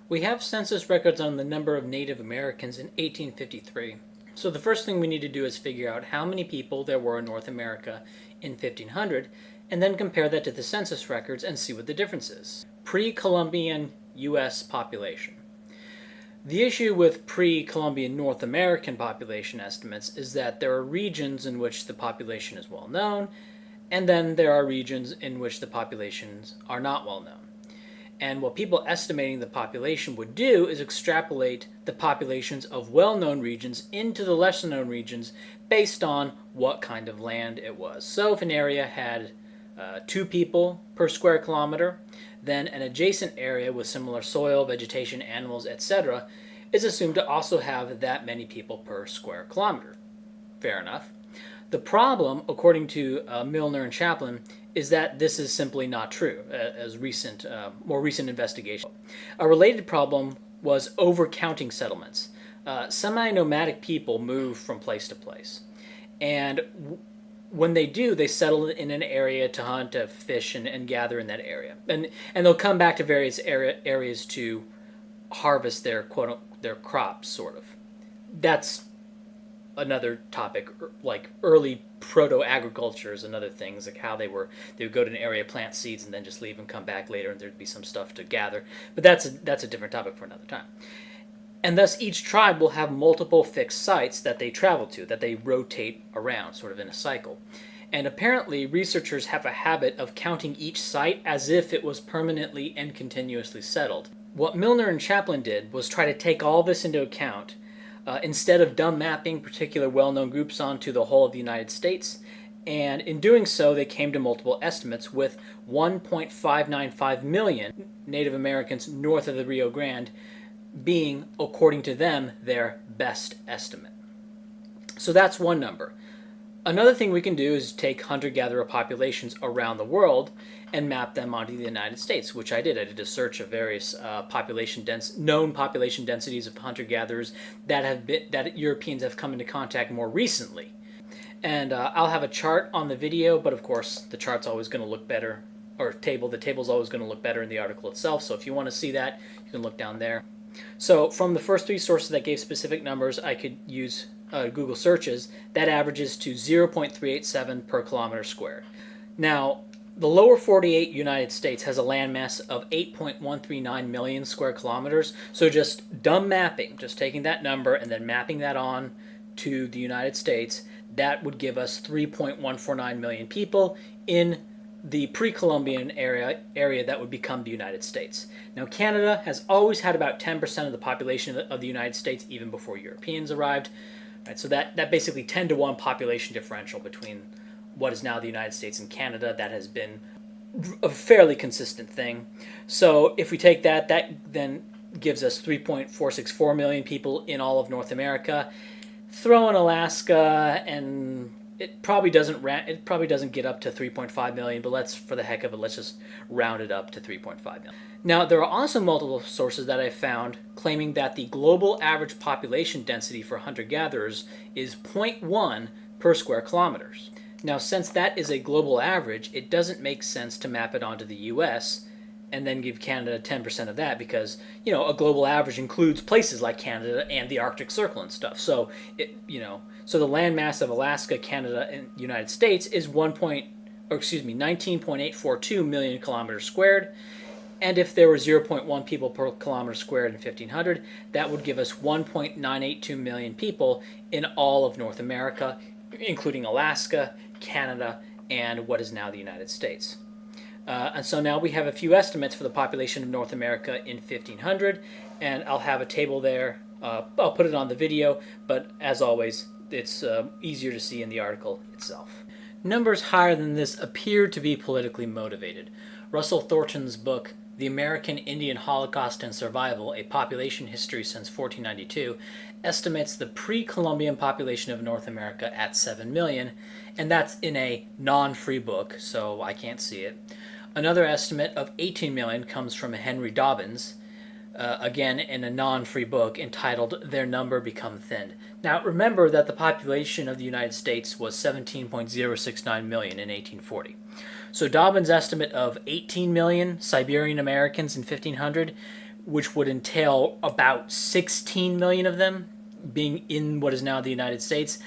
We have census records on the number of Native Americans in 1853. So the first thing we need to do is figure out how many people there were in North America in 1500, and then compare that to the census records and see what the difference is. Pre-Columbian U.S. population. The issue with pre-Columbian North American population estimates is that there are regions in which the population is well known, and then there are regions in which the populations are not well known. And what people estimating the population would do is extrapolate the populations of well-known regions into the lesser-known regions based on what kind of land it was. So if an area had 2 people per square kilometer, then an adjacent area with similar soil, vegetation, animals, etc. is assumed to also have that many people per square kilometer. Fair enough. The problem, according to Milner and Chaplin, is that this is simply not true, as more recent investigation. A related problem was overcounting settlements. Semi-nomadic people move from place to place, and when they do, they settle in an area to hunt, to fish, and gather in that area, and they'll come back to various areas to harvest their crops, sort of. That's another topic. Like early proto-agriculture is another thing, like how they would go to an area, plant seeds, and then just leave and come back later, and there'd be some stuff to gather. But that's a different topic for another time. And thus each tribe will have multiple fixed sites that they travel to, that they rotate around, sort of in a cycle. And apparently researchers have a habit of counting each site as if it was permanently and continuously settled. What Milner and Chaplin did was try to take all this into account. Instead of dumb mapping particular well-known groups onto the whole of the United States, and in doing so they came to multiple estimates, with 1.595 million Native Americans north of the Rio Grande being, according to them, their best estimate. So that's one number. Another thing we can do is take hunter-gatherer populations around the world and map them onto the United States, which I did. I did a search of various known population densities of hunter-gatherers that Europeans have come into contact more recently. And I'll have a chart on the video, but of course the chart's always going to look better, or the table's always going to look better in the article itself. So if you want to see that, you can look down there. So from the first 3 sources that gave specific numbers, I could use Google searches. That averages to 0.387 per kilometer squared. Now, the lower 48 United States has a landmass of 8.139 million square kilometers. So just dumb mapping, just taking that number and then mapping that on to the United States, that would give us 3.149 million people in the pre-Columbian area that would become the United States. Now, Canada has always had about 10% of the population of the United States, even before Europeans arrived. Right, so that basically 10 to 1 population differential between what is now the United States and Canada, that has been a fairly consistent thing. So if we take that then gives us 3.464 million people in all of North America. Throw in Alaska, and it probably doesn't get up to 3.5 million, but for the heck of it, let's just round it up to 3.5 million. Now, there are also multiple sources that I found claiming that the global average population density for hunter-gatherers is 0.1 per square kilometers. Now, since that is a global average, it doesn't make sense to map it onto the U.S. and then give Canada 10% of that, because, a global average includes places like Canada and the Arctic Circle and stuff. So, so the landmass of Alaska, Canada, and United States is 19.842 million kilometers squared. And if there were 0.1 people per kilometer squared in 1500, that would give us 1.982 million people in all of North America, including Alaska, Canada, and what is now the United States. And so now we have a few estimates for the population of North America in 1500, and I'll have a table there. I'll put it on the video, but as always, it's easier to see in the article itself. Numbers higher than this appear to be politically motivated. Russell Thornton's book, The American Indian Holocaust and Survival, A Population History Since 1492, estimates the pre-Columbian population of North America at 7 million, and that's in a non-free book, so I can't see it. Another estimate of 18 million comes from Henry Dobbins, again in a non-free book entitled Their Number Become Thinned. Now remember that the population of the United States was 17.069 million in 1840. So Dobbins' estimate of 18 million Siberian Americans in 1500 which would entail about 16 million of them being in what is now the United States,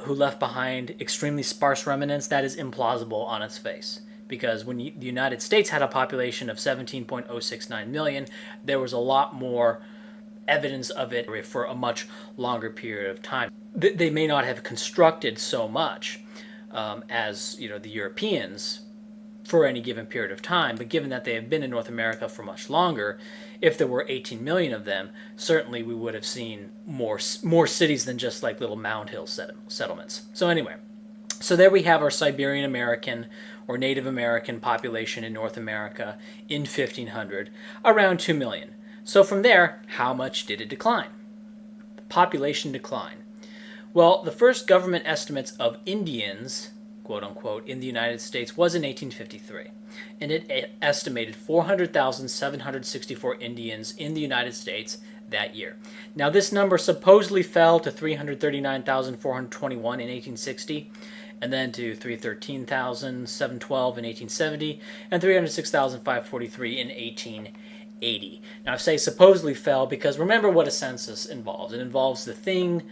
who left behind extremely sparse remnants, that is implausible on its face. Because when the United States had a population of 17.069 million, there was a lot more evidence of it for a much longer period of time. They may not have constructed so much as the Europeans for any given period of time, but given that they have been in North America for much longer, if there were 18 million of them, certainly we would have seen more cities than just like little mound hill settlements. So anyway, so there we have our Siberian American or Native American population in North America in 1500, around 2 million. So from there, how much did it decline? The population decline. Well, the first government estimates of Indians, quote unquote, in the United States was in 1853, and it estimated 400,764 Indians in the United States that year. Now, this number supposedly fell to 339,421 in 1860, and then to 313,712 in 1870, and 306,543 in 1880. Now, I say supposedly fell because remember what a census involves. It involves the thing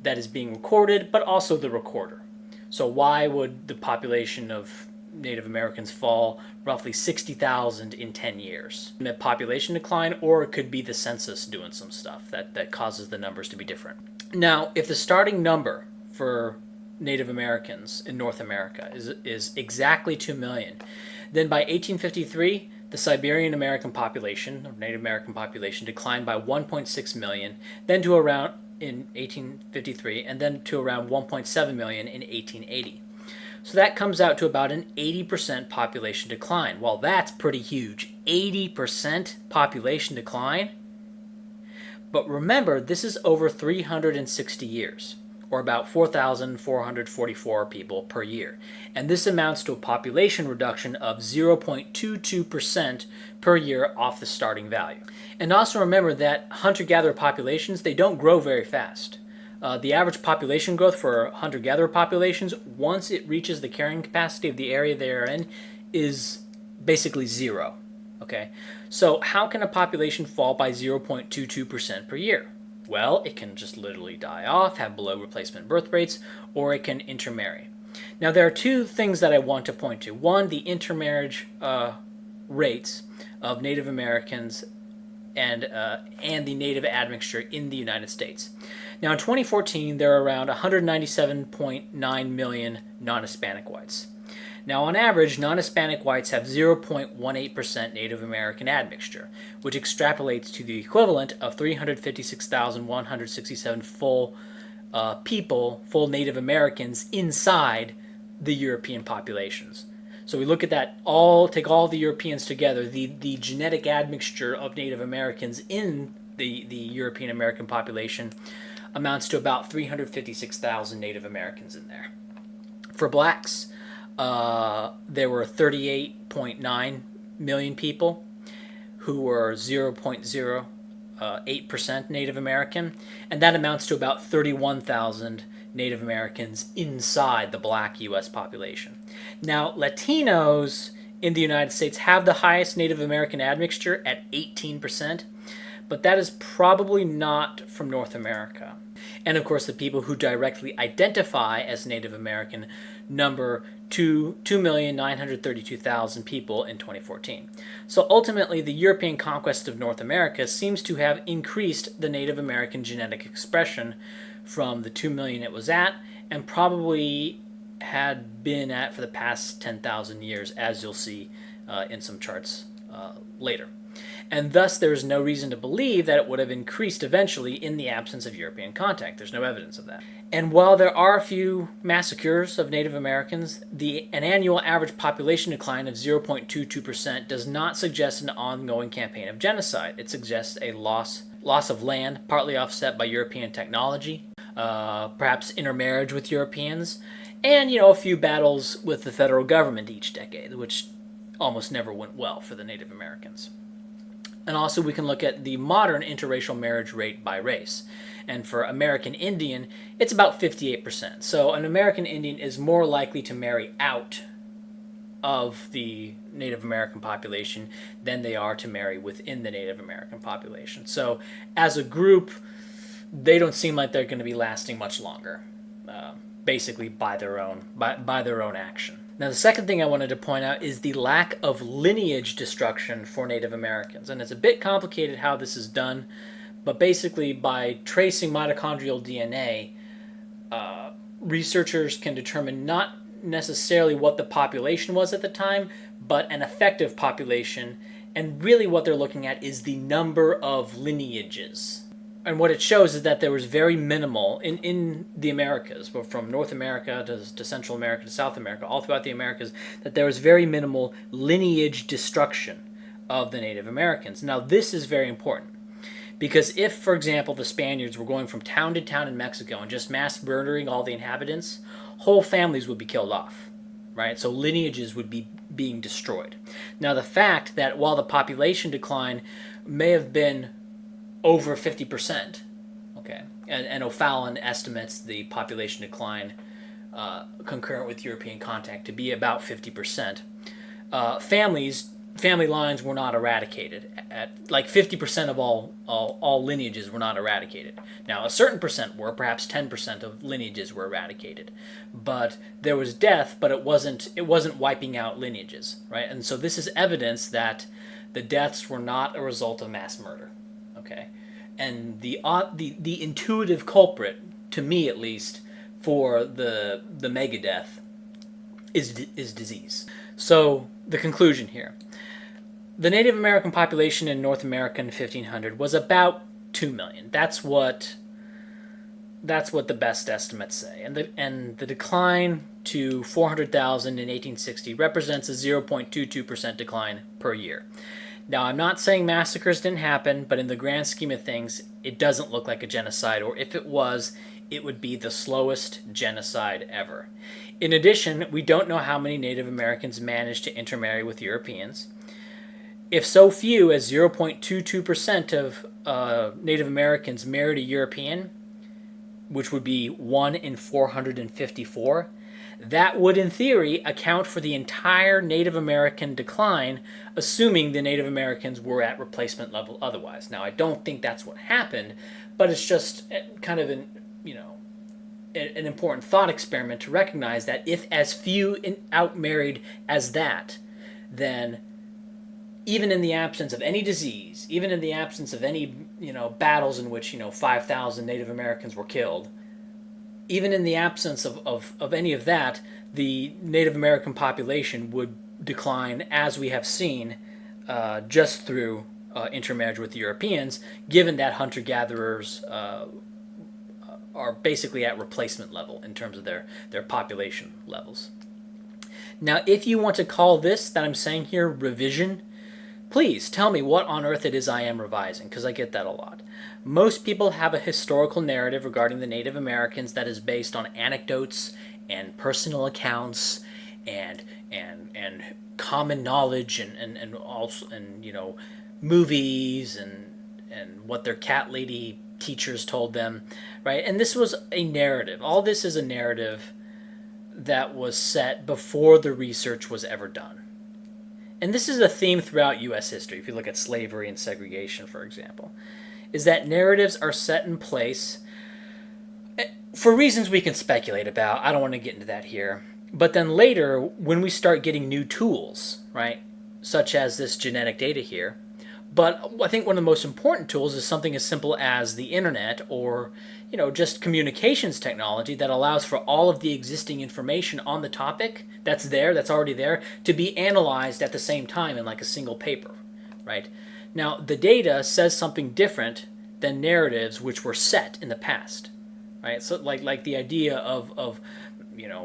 that is being recorded, but also the recorder. So why would the population of Native Americans fall roughly 60,000 in 10 years? A population decline, or it could be the census doing some stuff that causes the numbers to be different. Now, if the starting number for Native Americans in North America is exactly 2 million, then by 1853, the Siberian American population, or Native American population, declined by 1.6 million, then to around in 1853, and then to around 1.7 million in 1880. So that comes out to about an 80% population decline. Well, that's pretty huge. 80% population decline? But remember, this is over 360 years, or about 4,444 people per year. And this amounts to a population reduction of 0.22% per year off the starting value. And also remember that hunter-gatherer populations, they don't grow very fast. The average population growth for hunter-gatherer populations, once it reaches the carrying capacity of the area they are in, is basically zero. Okay? So how can a population fall by 0.22% per year? Well, it can just literally die off, have below replacement birth rates, or it can intermarry. Now, there are two things that I want to point to. One, the intermarriage rates of Native Americans and the native admixture in the United States. Now, in 2014, there are around 197.9 million non-Hispanic whites. Now, on average, non-Hispanic whites have 0.18% Native American admixture, which extrapolates to the equivalent of 356,167 full Native Americans inside the European populations. So we look at that, take all the Europeans together, the genetic admixture of Native Americans in the European American population amounts to about 356,000 Native Americans in there. For blacks, there were 38.9 million people who were 0.08% Native American, and that amounts to about 31,000 Native Americans inside the black U.S. population. Now, Latinos in the United States have the highest Native American admixture at 18%, but that is probably not from North America. And of course, the people who directly identify as Native American number 2,932,000 people in 2014. So ultimately, the European conquest of North America seems to have increased the Native American genetic expression from the 2 million it was at, and probably had been at for the past 10,000 years, as you'll see in some charts later. And thus, there is no reason to believe that it would have increased eventually in the absence of European contact. There's no evidence of that. And while there are a few massacres of Native Americans, an annual average population decline of 0.22% does not suggest an ongoing campaign of genocide. It suggests a loss of land, partly offset by European technology, perhaps intermarriage with Europeans, and a few battles with the federal government each decade, which almost never went well for the Native Americans. And also we can look at the modern interracial marriage rate by race. And for American Indian, it's about 58%. So an American Indian is more likely to marry out of the Native American population than they are to marry within the Native American population. So as a group, they don't seem like they're going to be lasting much longer, basically by their own action. Now, the second thing I wanted to point out is the lack of lineage destruction for Native Americans. And it's a bit complicated how this is done, but basically by tracing mitochondrial DNA, researchers can determine not necessarily what the population was at the time, but an effective population. And really what they're looking at is the number of lineages. And what it shows is that there was very minimal in the Americas, from North America to Central America to South America, all throughout the Americas, that there was very minimal lineage destruction of the Native Americans. Now, this is very important because if, for example, the Spaniards were going from town to town in Mexico and just mass murdering all the inhabitants, whole families would be killed off, right? So lineages would be being destroyed. Now, the fact that while the population decline may have been over 50%, okay, and O'Fallon estimates the population decline concurrent with European contact to be about 50%. Family lines were not eradicated. At like 50% of all lineages were not eradicated. Now, a certain percent were, perhaps 10% of lineages were eradicated, but there was death, but it wasn't wiping out lineages, right? And so this is evidence that the deaths were not a result of mass murder. Okay, and the intuitive culprit, to me at least, for the megadeath is disease. So the conclusion here: the Native American population in North America in 1500 was about 2 million. That's what the best estimates say, and the decline to 400,000 in 1860 represents a 0.22% decline per year. Now, I'm not saying massacres didn't happen, but in the grand scheme of things, it doesn't look like a genocide, or if it was, it would be the slowest genocide ever. In addition, we don't know how many Native Americans managed to intermarry with Europeans. If so few as 0.22% of Native Americans married a European, which would be 1 in 454, that would, in theory, account for the entire Native American decline, assuming the Native Americans were at replacement level otherwise. Now, I don't think that's what happened, but it's just kind of an important thought experiment to recognize that if as few outmarried as that, then even in the absence of any disease, even in the absence of any battles in which 5,000 Native Americans were killed, even in the absence of any of that, the Native American population would decline, as we have seen, just through intermarriage with Europeans, given that hunter-gatherers are basically at replacement level in terms of their population levels. Now, if you want to call this that I'm saying here revision, please tell me what on earth it is I am revising, because I get that a lot. Most people have a historical narrative regarding the Native Americans that is based on anecdotes and personal accounts and common knowledge and also movies and what their cat lady teachers told them, right? And this was a narrative. All this is a narrative that was set before the research was ever done. And this is a theme throughout U.S. history, if you look at slavery and segregation, for example, is that narratives are set in place for reasons we can speculate about. I don't want to get into that here. But then later, when we start getting new tools, right, such as this genetic data here, but I think one of the most important tools is something as simple as the internet or, just communications technology that allows for all of the existing information on the topic that's already there, to be analyzed at the same time in like a single paper, right? Now, the data says something different than narratives which were set in the past, right? So like the idea of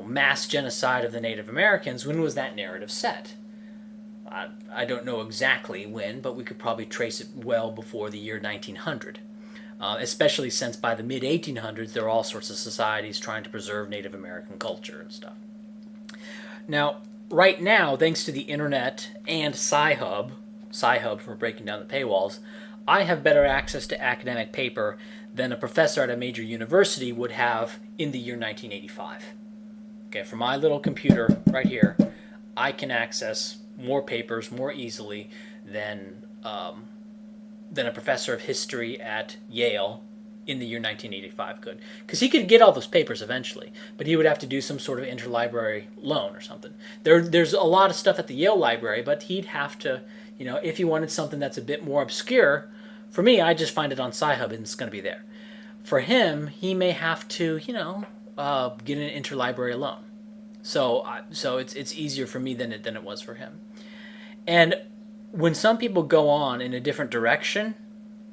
mass genocide of the Native Americans, when was that narrative set? I don't know exactly when, but we could probably trace it well before the year 1900, especially since by the mid-1800s there are all sorts of societies trying to preserve Native American culture and stuff. Now, right now, thanks to the internet and Sci-Hub for breaking down the paywalls, I have better access to academic paper than a professor at a major university would have in the year 1985. Okay, from my little computer right here, I can access more papers more easily than a professor of history at Yale in the year 1985 could. Because he could get all those papers eventually, but he would have to do some sort of interlibrary loan or something. There's a lot of stuff at the Yale library, but he'd have to, if he wanted something that's a bit more obscure, for me, I just find it on Sci-Hub and it's going to be there. For him, he may have to, get an interlibrary loan. So it's easier for me than it was for him. And when some people go on in a different direction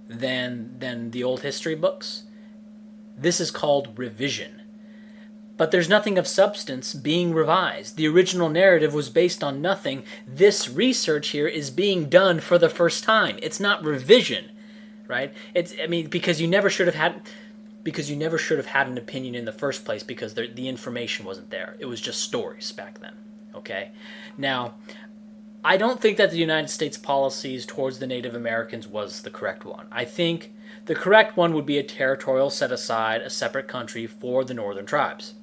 than the old history books, this is called revision. But there's nothing of substance being revised. The original narrative was based on nothing. This research here is being done for the first time. It's not revision, right? Because you never should have had an opinion in the first place, because the information wasn't there. It was just stories back then. Okay? Now, I don't think that the United States policies towards the Native Americans was the correct one. I think the correct one would be a territorial set-aside, a separate country for the northern tribes.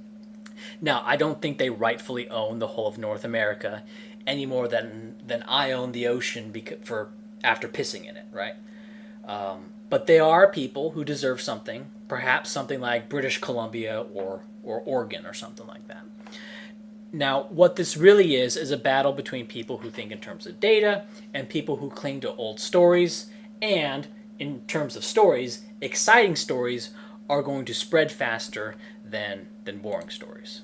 Now, I don't think they rightfully own the whole of North America any more than I own the ocean after pissing in it, right? But they are people who deserve something, perhaps something like British Columbia or Oregon or something like that. Now, what this really is a battle between people who think in terms of data and people who cling to old stories. And in terms of stories, exciting stories are going to spread faster than boring stories.